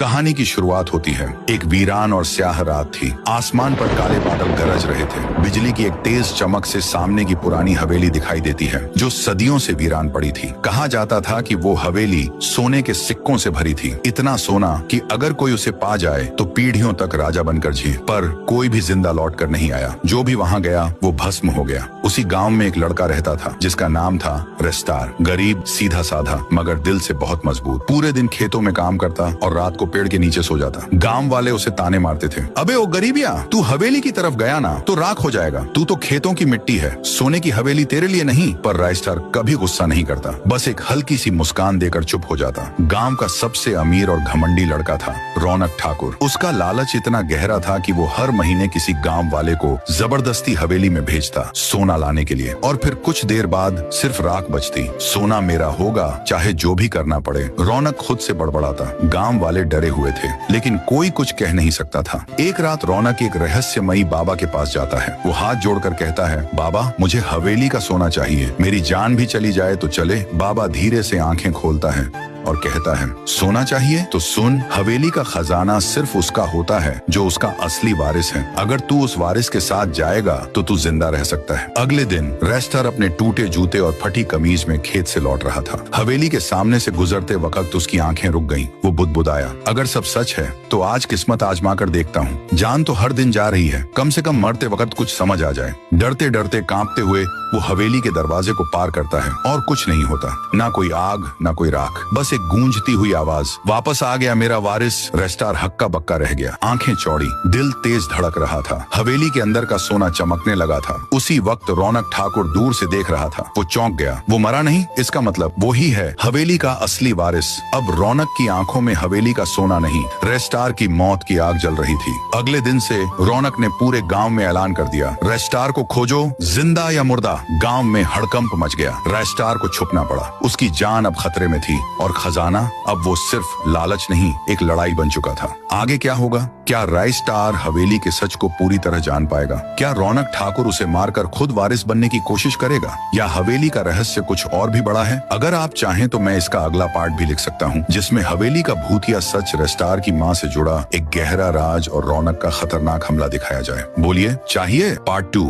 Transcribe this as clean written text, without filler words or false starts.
कहानी की शुरुआत होती है। एक वीरान और स्याह रात थी। आसमान पर काले बादल गरज रहे थे। बिजली की एक तेज चमक से सामने की पुरानी हवेली दिखाई देती है, जो सदियों से वीरान पड़ी थी। कहा जाता था कि वो हवेली सोने के सिक्कों से भरी थी, इतना सोना कि अगर कोई उसे पा जाए तो पीढ़ियों तक राजा बनकर जिए। पर कोई भी जिंदा लौट कर नहीं आया। जो भी वहाँ गया वो भस्म हो गया। उसी गांव में एक लड़का रहता था जिसका नाम था रेस्टार। गरीब, सीधा साधा, मगर दिल से बहुत मजबूत। पूरे दिन खेतों में काम करता और रात को पेड़ के नीचे सो जाता। गांव वाले उसे ताने मारते थे, अबे ओ गरीबिया, तू हवेली की तरफ गया ना तो राख हो जाएगा। तू तो खेतों की मिट्टी है, सोने की हवेली तेरे लिए नहीं। पर रेस्टार कभी गुस्सा नहीं करता, बस एक हल्की सी मुस्कान देकर चुप हो जाता। गांव का सबसे अमीर और घमंडी लड़का था रौनक ठाकुर। उसका लालच इतना गहरा था कि वो हर महीने किसी गांव वाले को जबरदस्ती हवेली में भेजता सोना लाने के लिए। और फिर कुछ देर बाद सिर्फ राख बचती। सोना मेरा होगा, चाहे जो भी करना पड़े। रौनक खुद से बड़बड़ाता। गांव वाले डरे हुए थे, लेकिन कोई कुछ कह नहीं सकता था। एक रात रौनक एक रहस्यमयी बाबा के पास जाता है। वो हाथ जोड़कर कहता है, बाबा मुझे हवेली का सोना चाहिए, मेरी जान भी चली जाए तो चले। बाबा धीरे से आंखें खोलता है और कहता है, सोना चाहिए तो सुन, हवेली का खजाना सिर्फ उसका होता है जो उसका असली वारिस है। अगर तू उस वारिस के साथ जाएगा तो तू जिंदा रह सकता है। अगले दिन रेस्टर अपने टूटे जूते और फटी कमीज में खेत से लौट रहा था। हवेली के सामने से गुजरते वक्त उसकी आंखें रुक गईं। वो बुदबुदाया, अगर सब सच है तो आज किस्मत आजमा कर देखता हूँ। जान तो हर दिन जा रही है, कम से कम मरते वक्त कुछ समझ आ जाए। डरते डरते कांपते हुए वो हवेली के दरवाजे को पार करता है और कुछ नहीं होता। ना कोई आग, ना कोई राख, बस एक गूंजती हुई आवाज, वापस आ गया मेरा वारिस। रेस्टार हक्का बक्का रह गया, आंखें चौड़ी, दिल तेज धड़क रहा था। हवेली के अंदर का सोना चमकने लगा था। उसी वक्त रौनक ठाकुर दूर से देख रहा था। वो चौंक गया। वो मरा नहीं, इसका मतलब वो ही है हवेली का असली वारिस। अब रौनक की आंखों में हवेली का सोना नहीं, रेस्टार की मौत की आग जल रही थी। अगले दिन से रौनक ने पूरे गाँव में ऐलान कर दिया, रेस्टार को खोजो, जिंदा या मुर्दा। गाँव में हड़कंप मच गया। रेस्टार को छुपना पड़ा। उसकी जान अब खतरे में थी और खजाना अब वो सिर्फ लालच नहीं, एक लड़ाई बन चुका था। आगे क्या होगा? क्या रेस्टार हवेली के सच को पूरी तरह जान पाएगा? क्या रौनक ठाकुर उसे मारकर खुद वारिस बनने की कोशिश करेगा? या हवेली का रहस्य कुछ और भी बड़ा है? अगर आप चाहें तो मैं इसका अगला पार्ट भी लिख सकता हूँ, जिसमें हवेली का भूतिया सच, रेस्टार की माँ से जुड़ा एक गहरा राज और रौनक का खतरनाक हमला दिखाया जाए। बोलिए, चाहिए पार्ट 2?